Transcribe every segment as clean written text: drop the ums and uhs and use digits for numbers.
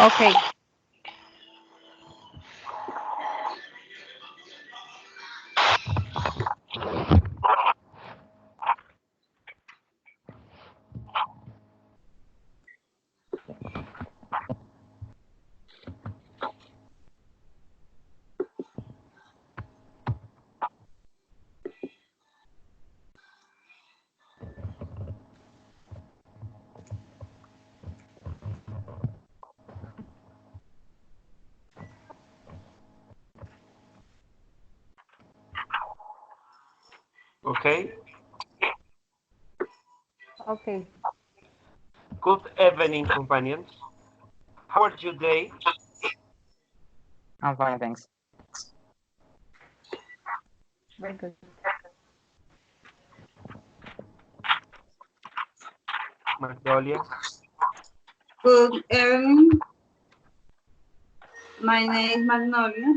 Okay. Okay. Okay. Good evening, companions. How are you today? I'm fine, thanks. Very good. Magnolia. Good evening. My name is Magnolia.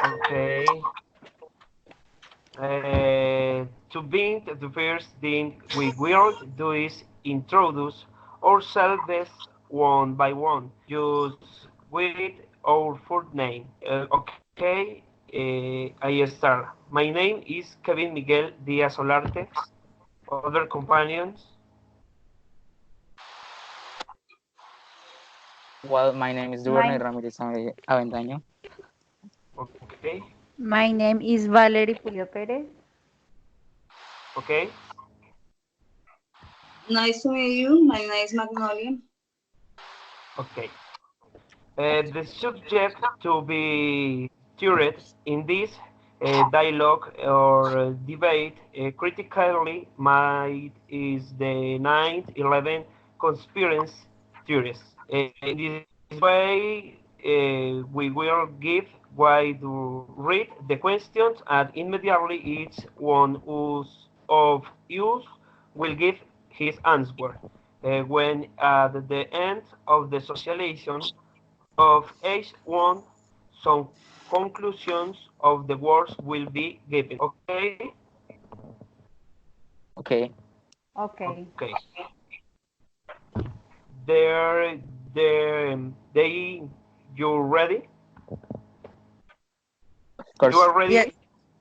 Okay. To begin, the first thing we will do is introduce ourselves one by one, just with our full name. Okay, I start. My name is Kevin Miguel Díaz Solarte. Other companions, Well, my name is Duerne Mine. Ramirez Aventaño. okay, My name is Valerie Julio Perez. okay, Nice to meet you. My name is Magnolia. okay. The subject to be toured in this dialogue or debate critically might is the 9/11 conspiracy theories. In this way, we will give wide read the questions and immediately each one of you will give his answer. When at the end of the socialization of each one, some conclusions of the words will be given. Okay? Okay, Okay. Okay. There, they, you ready? of You course. are Yes. ready?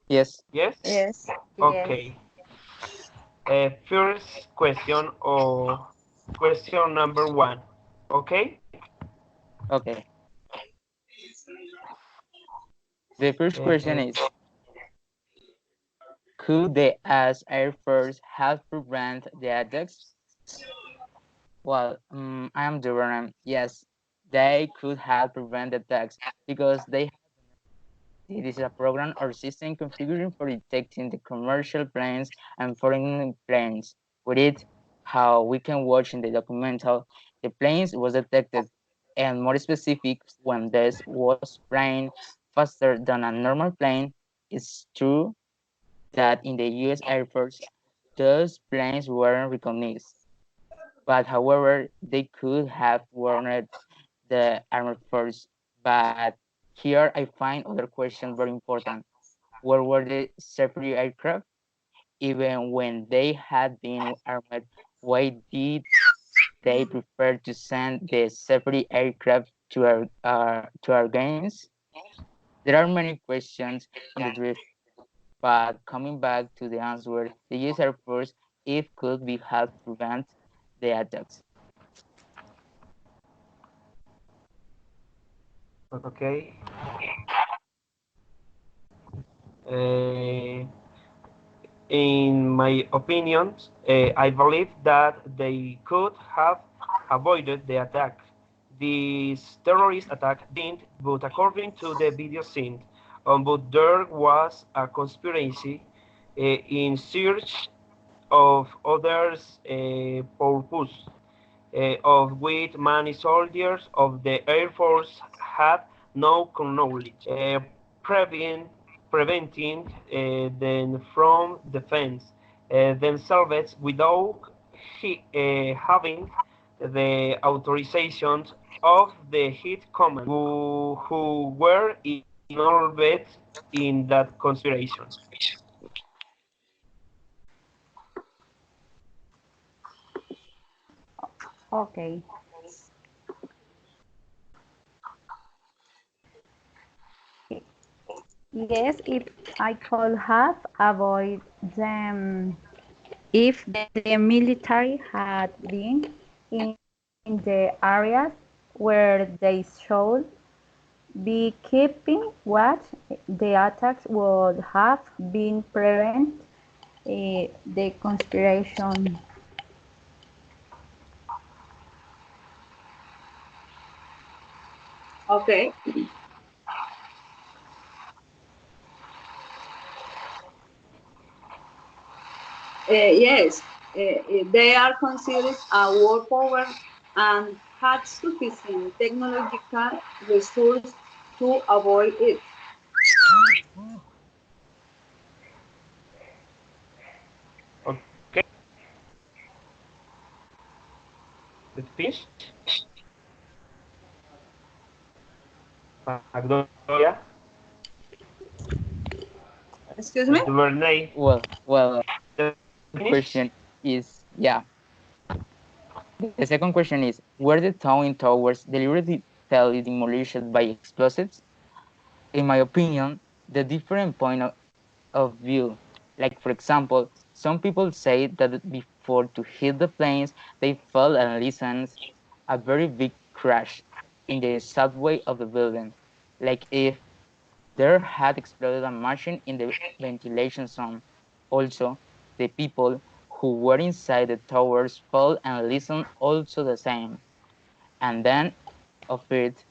Yes. Yes? Yes. Yes. Okay. First question or question number one. Okay? Okay. The first question Uh, is, could the US Air Force have prevented the attacks? Well, I am Duran. Yes, they could have prevented attacks because they it is a program or system configured for detecting the commercial planes and foreign planes. With it, how we can watch in the documental, the planes was detected, and more specific, when this was flying faster than a normal plane. It's true that in the U.S. Air Force, those planes weren't recognized, but however, they could have warned the armed force. But here I find other questions very important. Where were the separate aircraft? Even when they had been armed, why did they prefer to send the separate aircraft to our games? There are many questions in the drift, but coming back to the answer, the US Air Force, it could be helped prevent the attacks. okay. Uh, in my opinion, I believe that they could have avoided the attack. This terrorist attack didn't, but according to the video seen, but there was a conspiracy in search of others' purpose, of which many soldiers of the Air Force had no knowledge, preventing them from defense themselves without having the authorizations of the hit command who were involved in that conspiration. Okay. Yes, if I could have avoided them, if the military had been in the areas where they should be keeping watch, the attacks would have been prevent the conspiration. Okay. Yes, they are considered a world power and had sufficient technological resource to avoid it. Okay, let's finish. Magnolia, Excuse me? Duvernay, Well, the finish. question is, yeah. The second question is, were the Twin Towers deliberately demolished by explosives? In my opinion, the different point of view. Like, for example, some people say that before to hit the planes, they felt and listened a very big crash in the subway of the building. Like if there had exploded a machine in the ventilation zone. Also, the people who were inside the towers felt and listened also the same. And then, of it,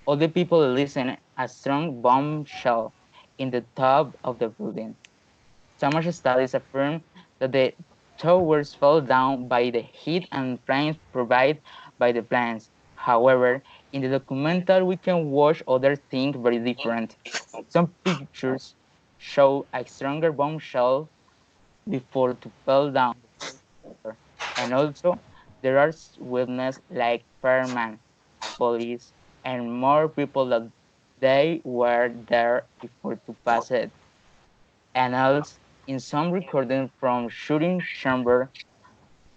all the people listened a strong bombshell in the top of the building. Some studies affirm that the towers fell down by the heat and flames provided by the plants. However, in the documentary, we can watch other things very different. Some pictures show a stronger bombshell before to fall down the tower. And also, there are witnesses like firemen, police, and more people that they were there before to pass it. And else, in some recording from shooting chamber,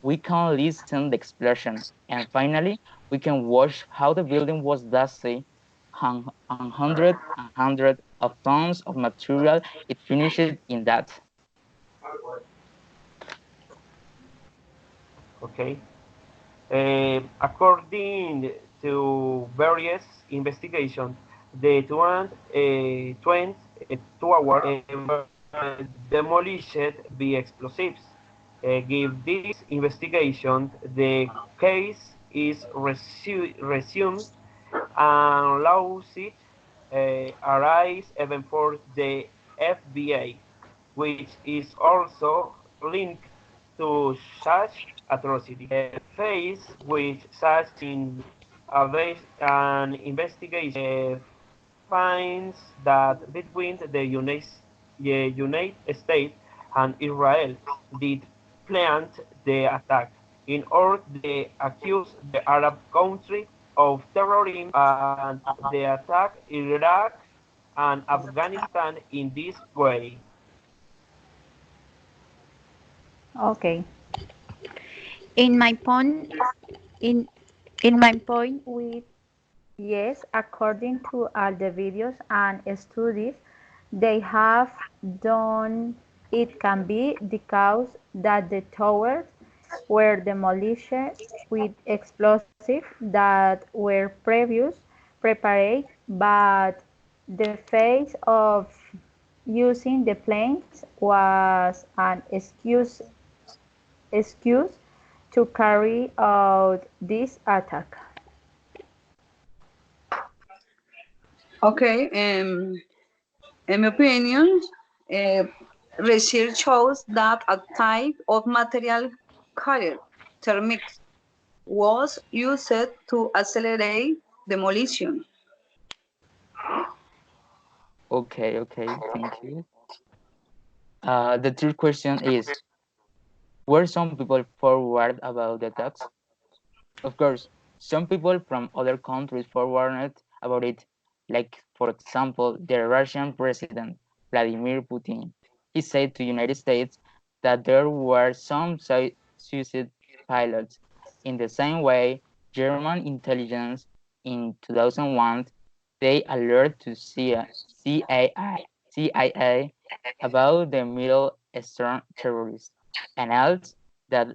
we can listen the explosion. And finally, we can watch how the building was dusty, hundred of tons of material. It finished in that. Okay. According to various investigations, the Tower demolished by explosives. Give this investigation, the case is resumed and lawsuit arise even for the FBI, which is also linked to such atrocity. Face which such an investigation finds that between the United States and Israel did plan the attack in order to accuse the Arab country of terrorism and the attack Iraq and Afghanistan in this way. Okay. In my point, in in my point with yes, according to all the videos and studies, they have done it can be the cause that the towers were demolished with explosives that were previous prepared, but the phase of using the planes was an excuse to carry out this attack. Okay. In my opinion, uh, research shows that a type of material called thermix was used to accelerate demolition. Okay, thank you. The third question is, were some people forward about the attacks? Of course, Some people from other countries forwarded about it, like, for example, the Russian president, Vladimir Putin. He said to United States that there were some suicide pilots. In the same way, German intelligence in 2001, they alerted to CIA about the Middle Eastern terrorists, announced that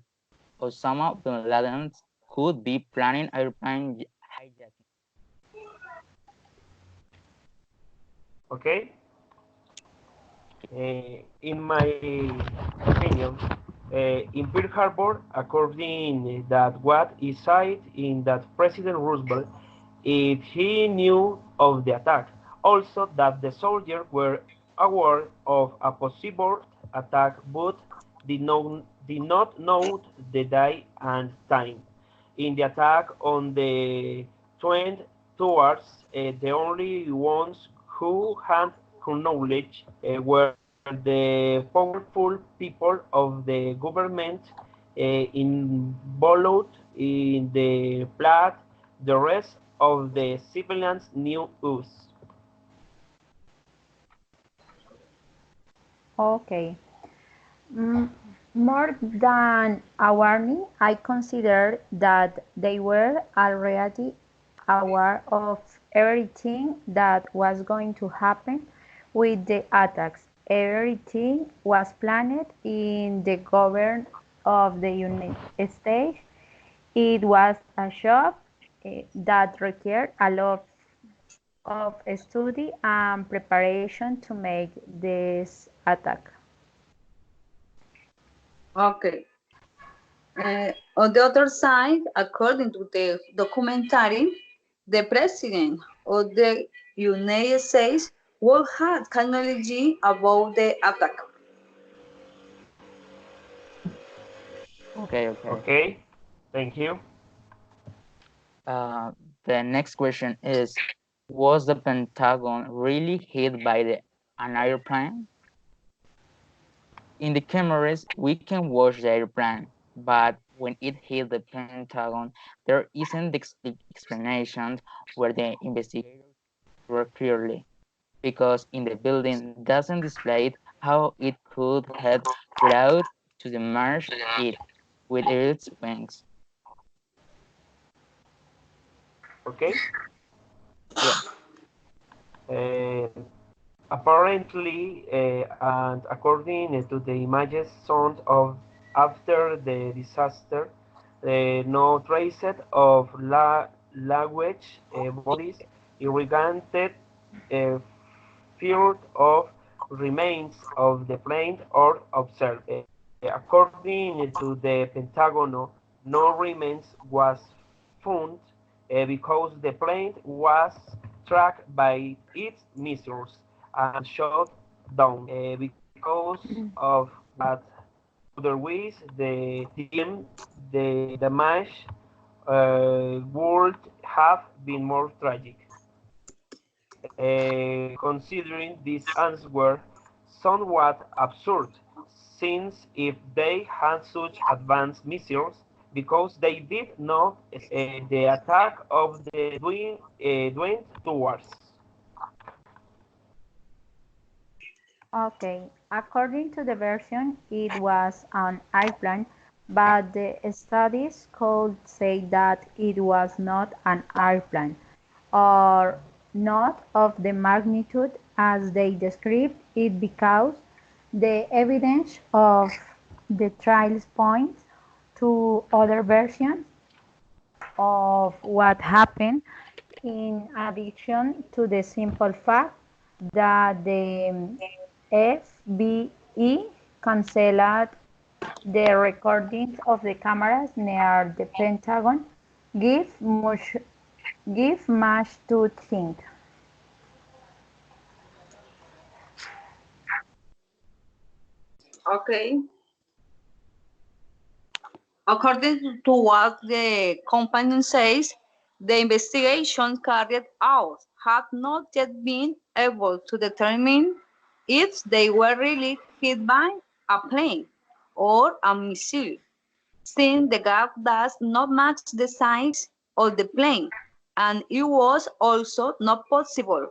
Osama bin Laden could be planning airplane hijacking. Okay. In my opinion, in Pearl Harbor, according that what is said in that President Roosevelt, if he knew of the attack, also that the soldiers were aware of a possible attack, but did not know the day and time. In the attack on the Twin Towers, the only ones who had knowledge were the powerful people of the government involved in the plot. The rest of the civilians knew us. Okay. Mm, More than a warning, I consider that they were already aware of everything that was going to happen with the attacks. Everything was planned in the government of the United States. It was a job that required a lot of study and preparation to make this attack. Okay. On the other side, according to the documentary, the president of the United States will have technology about the attack. Okay. Okay, thank you. The next question is, was the Pentagon really hit by an airplane? In the cameras, we can watch the airplane, but when it hit the Pentagon, there isn't the explanation where the investigators were clearly, because in the building doesn't display how it could head without to smash it with its wings. Okay. Yeah. Uh, Apparently, and according to the images shown of after the disaster, no trace of language bodies irrigated uh, field of remains of the plane or observed. According to the Pentagon, no remains was found because the plane was tracked by its missiles and shot down because of what otherwise the damage would have been more tragic. Considering these answers were somewhat absurd, since if they had such advanced missiles, because they did not the attack of the Twin Towers. Okay, according to the version, it was an airplane, but the studies could say that it was not an airplane, or not of the magnitude as they described it, because the evidence of the trials points to other versions of what happened, in addition to the simple fact that the FBI canceled the recordings of the cameras near the Pentagon, give much to think. Okay. According to what the company says, the investigation carried out have not yet been able to determine if they were really hit by a plane or a missile, since the gap does not match the size of the plane, and it was also not possible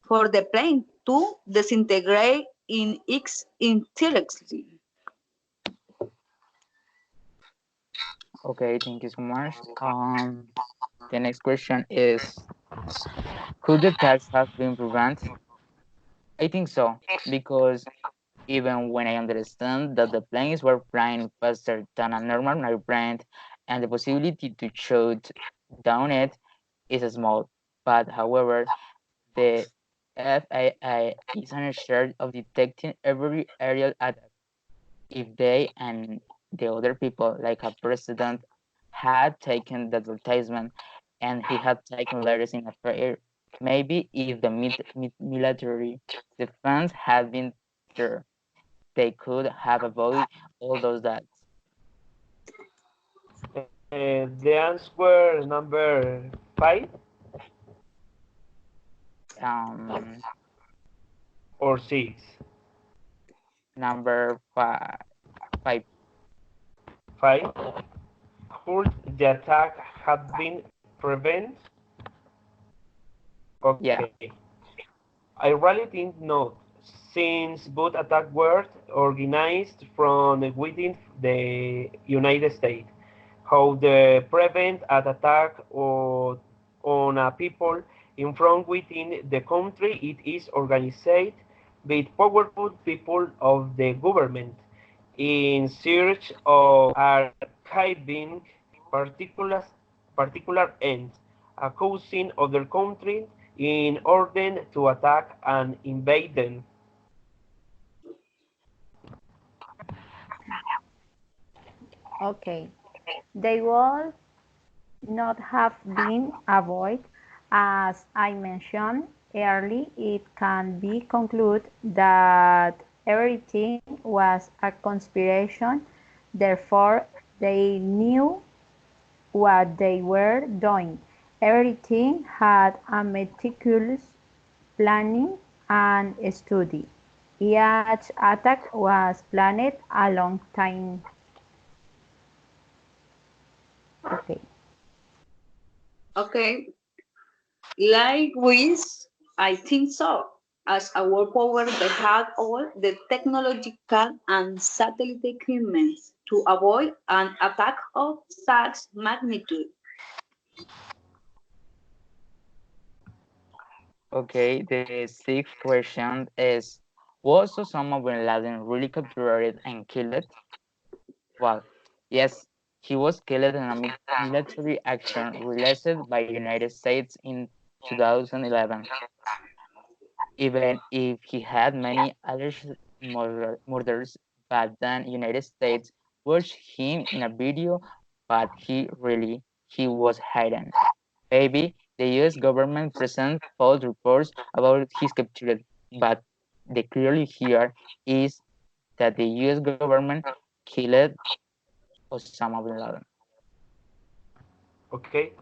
for the plane to disintegrate in its entirety. Okay, thank you so much. The next question is, could the attacks have been prevented? I think so, because even when I understand that the planes were flying faster than a normal airplane and the possibility to shoot down it is small. But however, the FAA is in charge of detecting every aerial attack. If they and the other people, like a president, had taken the advertisement and he had taken letters in a prayer, maybe if the military defense had been there, they could have avoided all those deaths. The answer number 5 Um, or 6? number five. 5. Could the attack have been prevented? Yeah, Okay. I really think not, since both attacks were organized from within the United States. How the prevent an attack on a people in from within the country, it is organized with powerful people of the government in search of archiving particular particular ends, causing other countries in order to attack and invade them. Okay. They will not have been avoided. As I mentioned earlier, it can be concluded that everything was a conspiration, therefore they knew what they were doing. Everything had a meticulous planning and study. Each attack was planned a long time. Okay. Okay, likewise, I think so. As a world power, they had all the technological and satellite equipment to avoid an attack of such magnitude. okay. The sixth question is, was Osama bin Laden really captured and killed? Well, yes, he was killed in a military action released by United States in 2011. Even if he had many alleged murders, but then United States watched him in a video, but he was hidden. Maybe the US government presents false reports about his capture, but the clearly here is that the US government killed Osama bin Laden. Okay.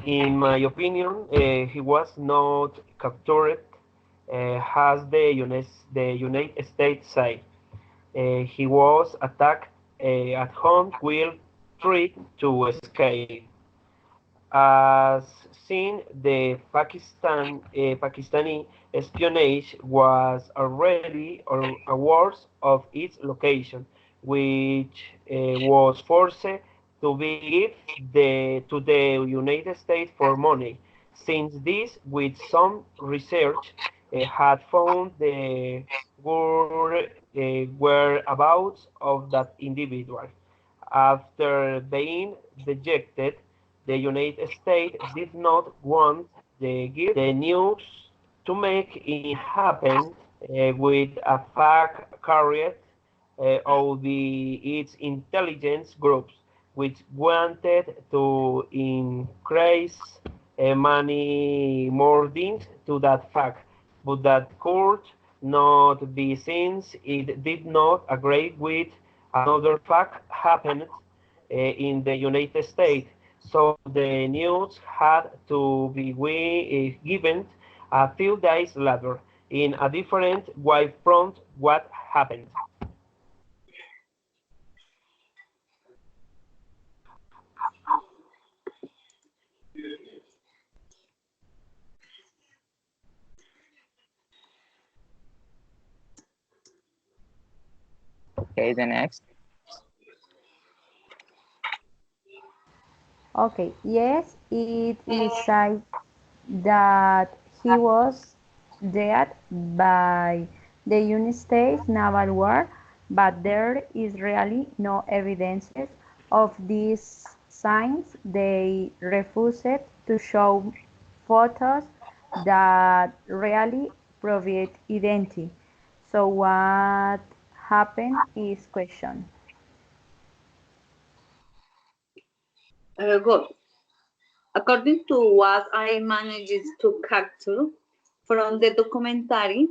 In my opinion, he was not captured, as the United States say. He was attacked at home while trying to escape. As seen, the Pakistani espionage was already aware of its location, which was forced to give to the United States for money. Since this, with some research, had found the whereabouts of that individual. After being dejected, the United States did not want the news to make it happen with a fact carried of its intelligence groups, which wanted to increase money more to that fact, but that could not be since it did not agree with another fact happened in the United States. So the news had to be given a few days later in a different way from what happened. Okay, the next. Okay, yes, it is said that he was dead by the United States Naval War, but there is really no evidence of these signs. They refused to show photos that really prove identity. So what happened is question. Good. According to what I managed to capture from the documentary,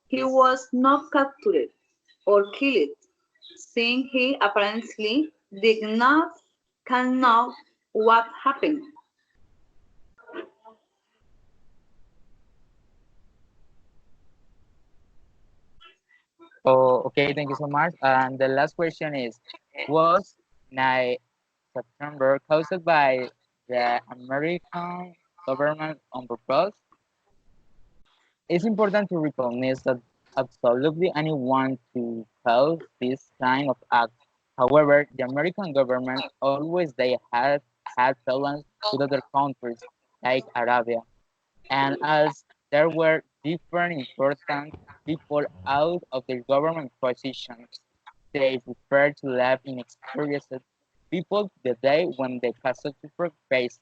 he was not captured or killed, since he apparently did not can know what happened. Oh, okay, thank you so much. And the last question is, was 9 September caused by the American government on purpose? It's important to recognize that absolutely anyone to cause this kind of act. However, the American government always they had plans with other countries like Arabia, and as there were different important people out of their government positions, they preferred to live in experienced people the day when the catastrophe faced.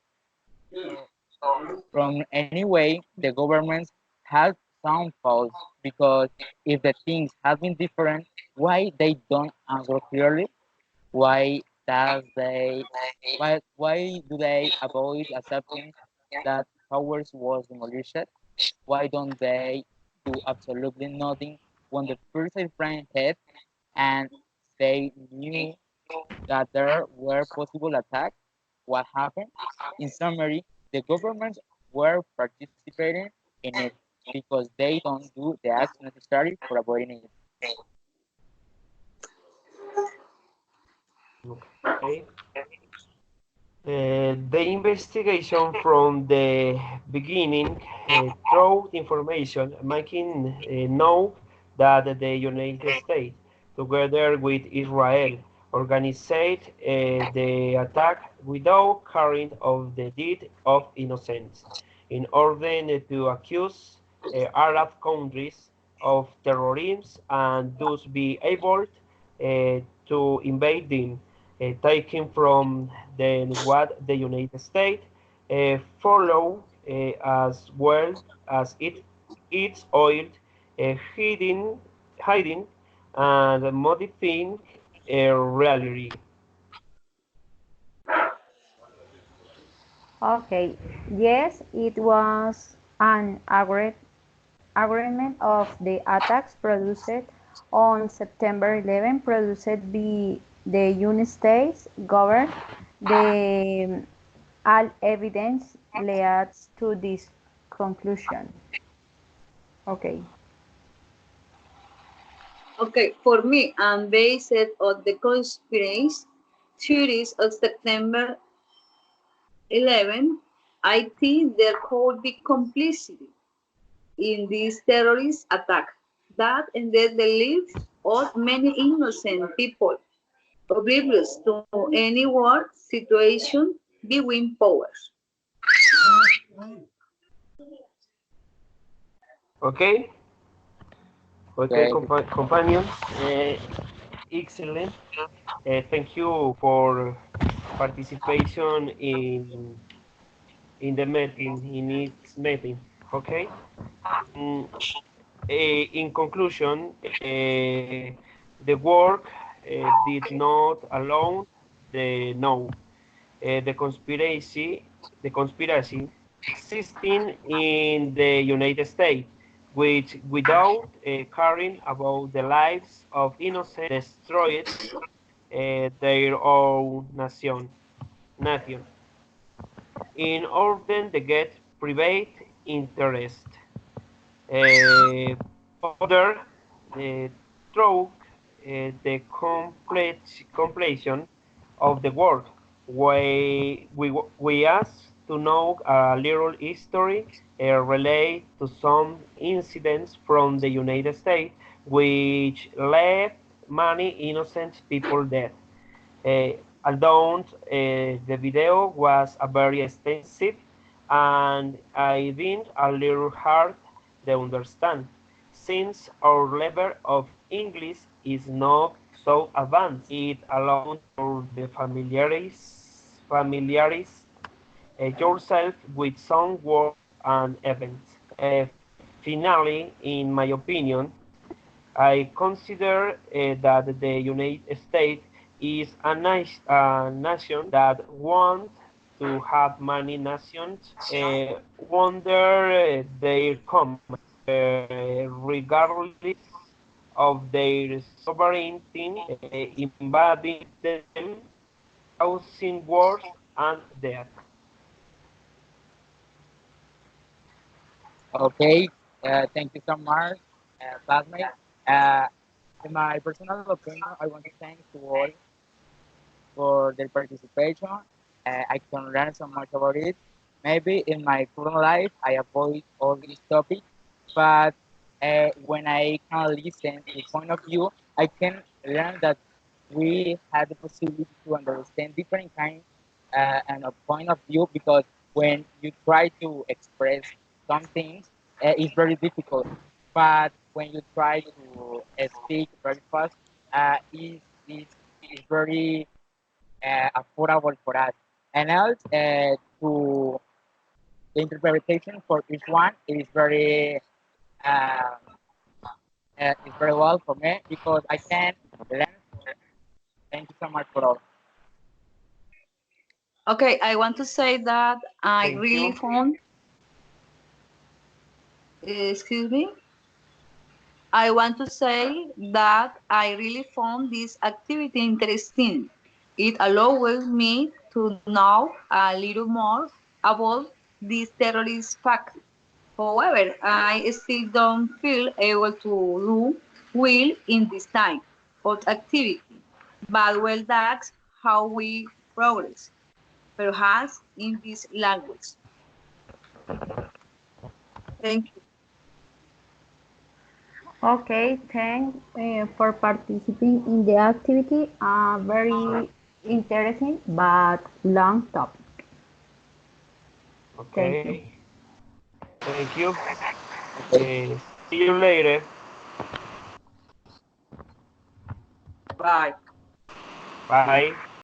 So from any way, the governments had some faults because if the things had been different, why they don't answer clearly? Why does they why do they avoid accepting that towers was demolished? Why don't they do absolutely nothing when the first airplane hit and they knew that there were possible attacks? What happened? In summary, the governments were participating in it because they don't do the acts necessary for avoiding it. Okay. The investigation from the beginning through information making known that the United States, together with Israel, organized the attack without caring of the deed of innocents, in order to accuse Arab countries of terrorism and thus be able to invade them, taking from then what the United States follow as well as its oil, hiding and modifying reality. Okay, yes, it was an agreement of the attacks produced on September 11, produced by the United States government. The all evidence leads to this conclusion. Okay. Okay, for me, and based on the conspiracy theories of September 11, I think there could be complicity in this terrorist attack that ended the lives of many innocent people, oblivious to any war situation between powers. Okay, okay, Okay, companions, excellent. Thank you for participation in the meeting, in its meeting. Okay. Mm, in conclusion, the work did not alone the no. The conspiracy existing in the United States, which without caring about the lives of innocent destroyed their own nation in order to get private interest. Further, through the completion of the work, we ask to know a little history relate to some incidents from the United States which left many innocent people dead. Although the video was very expensive and I think a little hard to understand, since our level of English is not so advanced. It allows for the familiarize yourself with some words and events. Finally, in my opinion, I consider that the United States is a nation that wants to have many nations under their command, regardless of their sovereignty, invading them, causing wars and death. Okay, thank you so much, classmate. Uh, in my personal opinion, I want to thank to all for their participation. I can learn so much about it. Maybe in my current life, I avoid all these topics, but when I can listen to point of view, I can learn that we have the possibility to understand different kinds and a point of view because when you try to express some things, it's very difficult. But when you try to speak very fast, is very affordable for us. And else, to the interpretation for each one uh, is very well for me because I can learn. Thank you so much for all. Okay, I want to say that I Thank really you. found, excuse me, I want to say that I really found this activity interesting. It allows me to know a little more about this terrorist fact. However, I still don't feel able to do well in this type of activity. But well, that's how we progress, perhaps in this language. Thank you. Okay, thanks for participating in the activity. Very interesting but long topic. Thank you. Okay. Thank you. Okay. See you later. Bye. Bye.